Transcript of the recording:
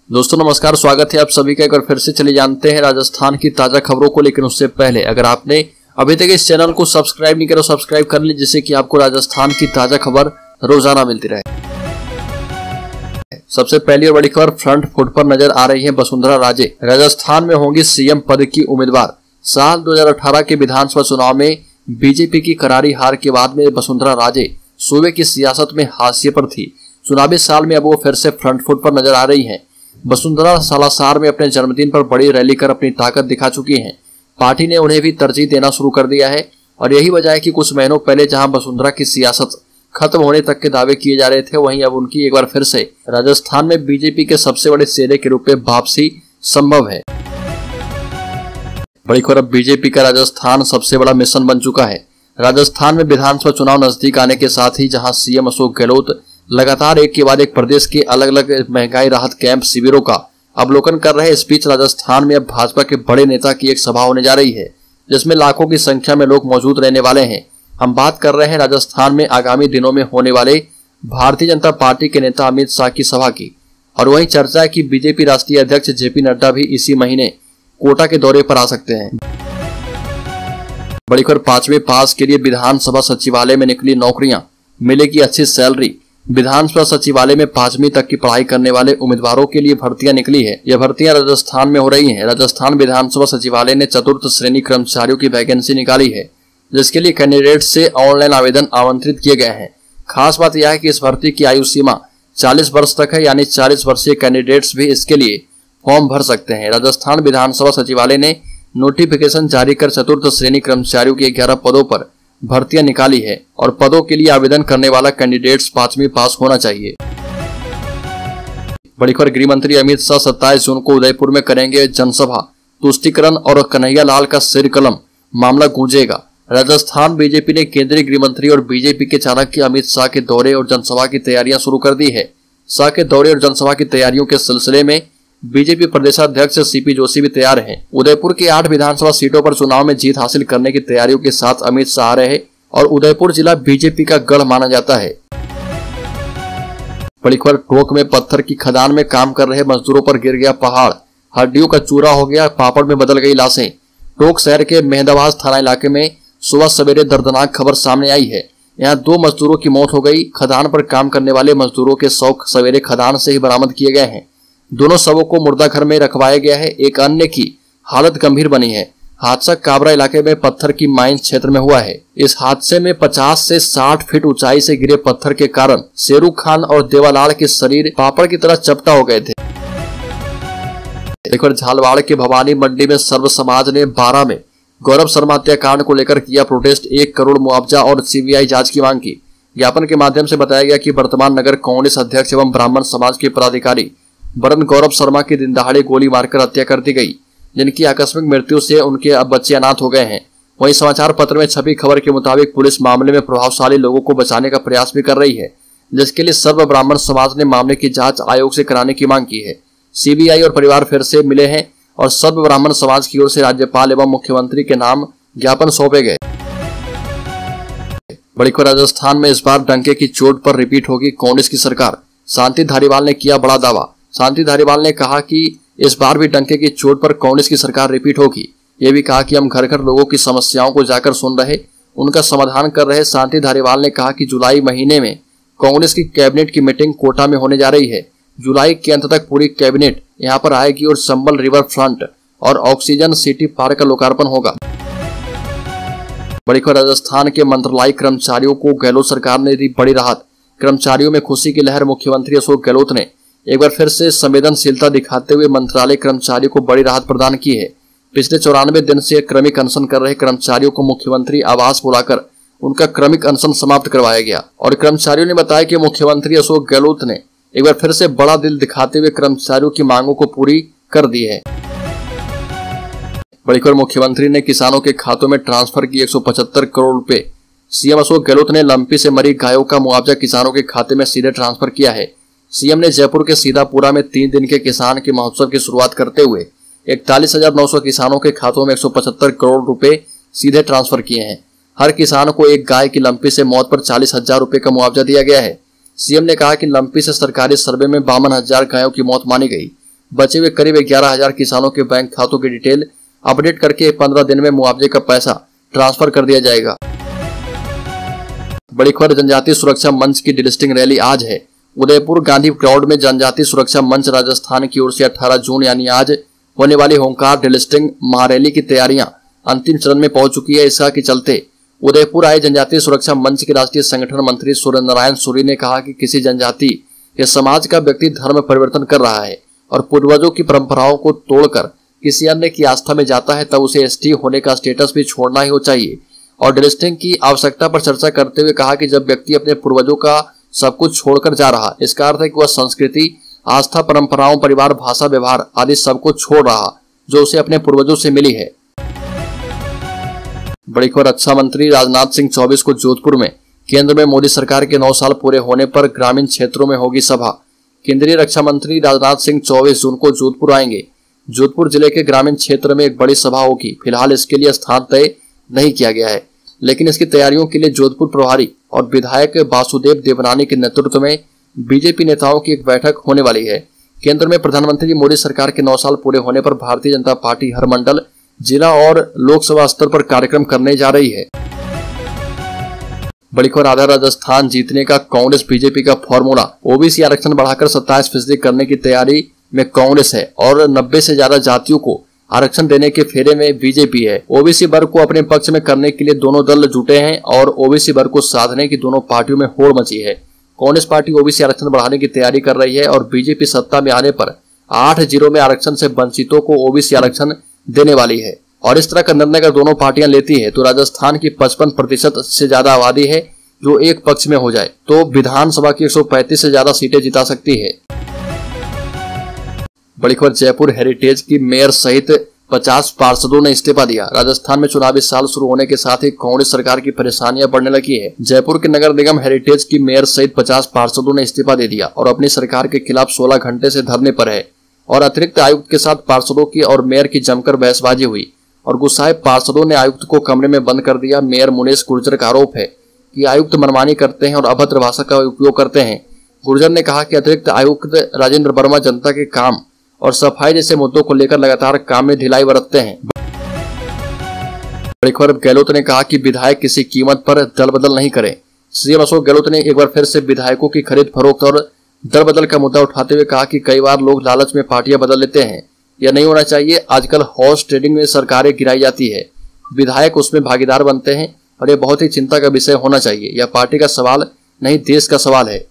दोस्तों नमस्कार, स्वागत है आप सभी का। एक बार फिर से चले जानते हैं राजस्थान की ताजा खबरों को। लेकिन उससे पहले अगर आपने अभी तक इस चैनल को सब्सक्राइब नहीं करा, सब्सक्राइब कर लीजिए, जिससे कि आपको राजस्थान की ताजा खबर रोजाना मिलती रहे। सबसे पहली और बड़ी खबर फ्रंट फुट पर नजर आ रही है वसुंधरा राजे। राजस्थान में होंगी सीएम पद की उम्मीदवार। साल 2018 के विधानसभा चुनाव में बीजेपी की करारी हार के बाद में वसुंधरा राजे सूबे की सियासत में हाशिए पर थी। चुनावी साल में अब वो फिर से फ्रंट फुट पर नजर आ रही हैं। वसुंधरा सालासर में अपने जन्मदिन पर बड़ी रैली कर अपनी ताकत दिखा चुकी हैं। पार्टी ने उन्हें भी तरजीह देना शुरू कर दिया है और यही वजह है कि कुछ महीनों पहले जहां वसुंधरा की सियासत खत्म होने तक के दावे किए जा रहे थे, वहीं अब उनकी एक बार फिर से राजस्थान में बीजेपी के सबसे बड़े चेहरे के रूप में वापसी संभव है। बड़ी खबर, बीजेपी का राजस्थान सबसे बड़ा मिशन बन चुका है। राजस्थान में विधानसभा चुनाव नजदीक आने के साथ ही जहां सीएम अशोक गहलोत लगातार एक के बाद एक प्रदेश के अलग अलग महंगाई राहत कैंप शिविरों का अवलोकन कर रहे, इस बीच राजस्थान में अब भाजपा के बड़े नेता की एक सभा होने जा रही है, जिसमें लाखों की संख्या में लोग मौजूद रहने वाले हैं। हम बात कर रहे हैं राजस्थान में आगामी दिनों में होने वाले भारतीय जनता पार्टी के नेता अमित शाह की सभा की। और वहीं चर्चा है कि बीजेपी राष्ट्रीय अध्यक्ष जेपी नड्डा भी इसी महीने कोटा के दौरे पर आ सकते हैं। बड़ी खबर, 5वें पास के लिए विधानसभा सचिवालय में निकली नौकरियां, मिलेगी अच्छी सैलरी। विधानसभा सचिवालय में 5वीं तक की पढ़ाई करने वाले उम्मीदवारों के लिए भर्तियां निकली है। यह भर्तियां राजस्थान में हो रही हैं। राजस्थान विधानसभा सचिवालय ने 4th श्रेणी कर्मचारियों की वैकेंसी निकाली है, जिसके लिए कैंडिडेट से ऑनलाइन आवेदन आमंत्रित किए गए हैं। खास बात यह है कि इस भर्ती की आयु सीमा 40 वर्ष तक है, यानी 40 वर्षीय कैंडिडेट्स भी इसके लिए फॉर्म भर सकते हैं। राजस्थान विधानसभा सचिवालय ने नोटिफिकेशन जारी कर 4th श्रेणी कर्मचारियों के 11 पदों पर भर्तियां निकाली है और पदों के लिए आवेदन करने वाला कैंडिडेट्स 5वीं पास होना चाहिए। बड़ी खबर, गृह मंत्री अमित शाह 27 जून को उदयपुर में करेंगे जनसभा। तुष्टिकरण और कन्हैया लाल का सिर कलम मामला गूंजेगा। राजस्थान बीजेपी ने केंद्रीय गृह मंत्री और बीजेपी के चाणक्य अमित शाह के दौरे और जनसभा की तैयारियां शुरू कर दी है। शाह के दौरे और जनसभा की तैयारियों के सिलसिले में बीजेपी प्रदेशाध्यक्ष सीपी जोशी भी तैयार हैं। उदयपुर के 8 विधानसभा सीटों पर चुनाव में जीत हासिल करने की तैयारियों के साथ अमित शाह आ रहे हैं और उदयपुर जिला बीजेपी का गढ़ माना जाता है। बड़ी खबर, टोंक में पत्थर की खदान में काम कर रहे मजदूरों पर गिर गया पहाड़, हड्डियों का चूरा हो गया, पापड़ में बदल गई लाशें। टोंक शहर के मेहंदाबाद थाना इलाके में सुबह सवेरे दर्दनाक खबर सामने आई है। यहाँ 2 मजदूरों की मौत हो गई। खदान पर काम करने वाले मजदूरों के शव सवेरे खदान से ही बरामद किए गए हैं। दोनों शवों को मुर्दा घर में रखवाया गया है। एक अन्य की हालत गंभीर बनी है। हादसा काबरा इलाके में पत्थर की माइन क्षेत्र में हुआ है। इस हादसे में 50 से 60 फीट ऊंचाई से गिरे पत्थर के कारण शेरू खान और देवालाल के शरीर पापड़ की तरह चपटा हो गए थे। एक बार झालवाड़ के भवानी मंडी में सर्व समाज ने 12 में गौरव शर्मा हत्याकांड को लेकर किया प्रोटेस्ट। 1 करोड़ मुआवजा और सीबीआई जांच की मांग की। ज्ञापन के माध्यम से बताया गया कि वर्तमान नगर कांग्रेस अध्यक्ष एवं ब्राह्मण समाज के पदाधिकारी वरण गौरव शर्मा की दिन दहाड़े गोली मारकर हत्या कर दी गई, जिनकी आकस्मिक मृत्यु से उनके अब बच्चे अनाथ हो गए हैं। वहीं समाचार पत्र में छपी खबर के मुताबिक पुलिस मामले में प्रभावशाली लोगों को बचाने का प्रयास भी कर रही है, जिसके लिए सर्व ब्राह्मण समाज ने मामले की जांच आयोग से कराने की मांग की है। सीबीआई और परिवार फिर से मिले हैं और सर्व ब्राह्मण समाज की ओर से राज्यपाल एवं मुख्यमंत्री के नाम ज्ञापन सौंपे गए। बड़ी खबर, राजस्थान में इस बार डंके की चोट पर रिपीट होगी कांग्रेस की सरकार। शांति धारीवाल ने किया बड़ा दावा। शांति धारीवाल ने कहा कि इस बार भी डंके की चोट पर कांग्रेस की सरकार रिपीट होगी। ये भी कहा कि हम घर घर लोगों की समस्याओं को जाकर सुन रहे, उनका समाधान कर रहे। शांति धारीवाल ने कहा कि जुलाई महीने में कांग्रेस की कैबिनेट की मीटिंग कोटा में होने जा रही है। जुलाई के अंत तक पूरी कैबिनेट यहां पर आएगी और चंबल रिवर फ्रंट और ऑक्सीजन सिटी पार्क का लोकार्पण होगा। बड़ी खबर, राजस्थान के मंत्रालय कर्मचारियों को गहलोत सरकार ने दी बड़ी राहत। कर्मचारियों में खुशी की लहर। मुख्यमंत्री अशोक गहलोत ने एक बार फिर से संवेदनशीलता दिखाते हुए मंत्रालय कर्मचारियों को बड़ी राहत प्रदान की है। पिछले 94 दिन से क्रमिक अनशन कर रहे कर्मचारियों को मुख्यमंत्री आवास बुलाकर उनका क्रमिक अनशन समाप्त करवाया गया और कर्मचारियों ने बताया कि मुख्यमंत्री अशोक गहलोत ने एक बार फिर से बड़ा दिल दिखाते हुए कर्मचारियों की मांगों को पूरी कर दी है। बड़ी खबर, मुख्यमंत्री ने किसानों के खातों में ट्रांसफर की 175 करोड़ रुपए। सीएम अशोक गहलोत ने लंपी से मरी गायों का मुआवजा किसानों के खाते में सीधे ट्रांसफर किया है। सीएम ने जयपुर के सीतापुरा में 3 दिन के किसान के महोत्सव की शुरुआत करते हुए 41,900 किसानों के खातों में 175 करोड़ रुपए सीधे ट्रांसफर किए हैं। हर किसान को एक गाय की लंपी से मौत पर 40,000 रुपए का मुआवजा दिया गया है। सीएम ने कहा कि लंपी से सरकारी सर्वे में 52,000 गायों की मौत मानी गई। बचे हुए करीब 11,000 किसानों के बैंक खातों की डिटेल अपडेट करके 15 दिन में मुआवजे का पैसा ट्रांसफर कर दिया जाएगा। बड़ी खबर, जनजातीय सुरक्षा मंच की डिलिस्टिंग रैली आज है। उदयपुर गांधी ग्राउंड में जनजातीय सुरक्षा मंच राजस्थान की ओर से 18 जून यानी आज होने वाली होमकार डिलिस्टिंग महारैली की तैयारियां अंतिम चरण में पहुंच चुकी है। इसका के चलते उदयपुर आए जनजातीय सुरक्षा मंच के राष्ट्रीय संगठन मंत्री सूर्य नारायण सूरी ने कहा कि किसी जनजाति या समाज का व्यक्ति धर्म परिवर्तन कर रहा है और पूर्वजों की परंपराओं को तोड़कर किसी अन्य की आस्था में जाता है, तब उसे एसटी होने का स्टेटस भी छोड़ना ही हो चाहिए। और डिलिस्टिंग की आवश्यकता पर चर्चा करते हुए कहा कि जब व्यक्ति अपने पूर्वजों का सब कुछ छोड़कर जा रहा, इसका अर्थ है कि वह संस्कृति, आस्था, परंपराओं, परिवार, भाषा, व्यवहार आदि सब कुछ छोड़ रहा जो उसे अपने पूर्वजों से मिली है। बड़ी खबर, रक्षा मंत्री राजनाथ सिंह 24 को जोधपुर में केंद्र में मोदी सरकार के 9 साल पूरे होने पर ग्रामीण क्षेत्रों में होगी सभा। केंद्रीय रक्षा मंत्री राजनाथ सिंह 24 जून को जोधपुर आएंगे। जोधपुर जिले के ग्रामीण क्षेत्र में एक बड़ी सभा होगी। फिलहाल इसके लिए स्थान तय नहीं किया गया है, लेकिन इसकी तैयारियों के लिए जोधपुर प्रभारी और विधायक वासुदेव देवनानी के नेतृत्व में बीजेपी नेताओं की एक बैठक होने वाली है। केंद्र में प्रधानमंत्री मोदी सरकार के 9 साल पूरे होने पर भारतीय जनता पार्टी हर मंडल, जिला और लोकसभा स्तर पर कार्यक्रम करने जा रही है। बड़ी खबर, आधा राजस्थान जीतने का कांग्रेस बीजेपी का फॉर्मूला। ओबीसी आरक्षण बढ़ाकर 27% करने की तैयारी में कांग्रेस है और 90 से ज्यादा जातियों को आरक्षण देने के फेरे में बीजेपी है। ओबीसी वर्ग को अपने पक्ष में करने के लिए दोनों दल जुटे हैं और ओबीसी वर्ग को साधने की दोनों पार्टियों में होड़ मची है। कांग्रेस पार्टी ओबीसी आरक्षण बढ़ाने की तैयारी कर रही है और बीजेपी सत्ता में आने पर 8 जिलों में आरक्षण से वंचितों को ओबीसी आरक्षण देने वाली है। और इस तरह का निर्णय अगर दोनों पार्टियां लेती है तो राजस्थान की 55% से ज्यादा आबादी है जो एक पक्ष में हो जाए तो विधानसभा की 135 से ज्यादा सीटें जिता सकती है। बड़ी खबर, जयपुर हेरिटेज की मेयर सहित 50 पार्षदों ने इस्तीफा दिया। राजस्थान में चुनावी साल शुरू होने के साथ ही कांग्रेस सरकार की परेशानियां बढ़ने लगी है। जयपुर के नगर निगम हेरिटेज की मेयर सहित 50 पार्षदों ने इस्तीफा दे दिया और अपनी सरकार के खिलाफ 16 घंटे से धरने पर है। और अतिरिक्त आयुक्त के साथ पार्षदों की और मेयर की जमकर बहसबाजी हुई और गुस्साए पार्षदों ने आयुक्त को कमरे में बंद कर दिया। मेयर मुनेश गुर्जर का आरोप है कि आयुक्त मनमानी करते हैं और अभद्र भाषा का उपयोग करते हैं। गुर्जर ने कहा कि अतिरिक्त आयुक्त राजेंद्र वर्मा जनता के काम और सफाई जैसे मुद्दों को लेकर लगातार काम में ढिलाई बरतते हैं। बड़ी खबर, गहलोत ने कहा कि विधायक किसी कीमत पर दल बदल नहीं करें। सीएम अशोक गहलोत ने एक बार फिर से विधायकों की खरीद फरोख्त और दल बदल का मुद्दा उठाते हुए कहा कि कई बार लोग लालच में पार्टियां बदल लेते हैं। यह नहीं होना चाहिए। आजकल हॉर्स ट्रेडिंग में सरकारें गिराई जाती है, विधायक उसमें भागीदार बनते हैं और यह बहुत ही चिंता का विषय होना चाहिए। यह पार्टी का सवाल नहीं, देश का सवाल है।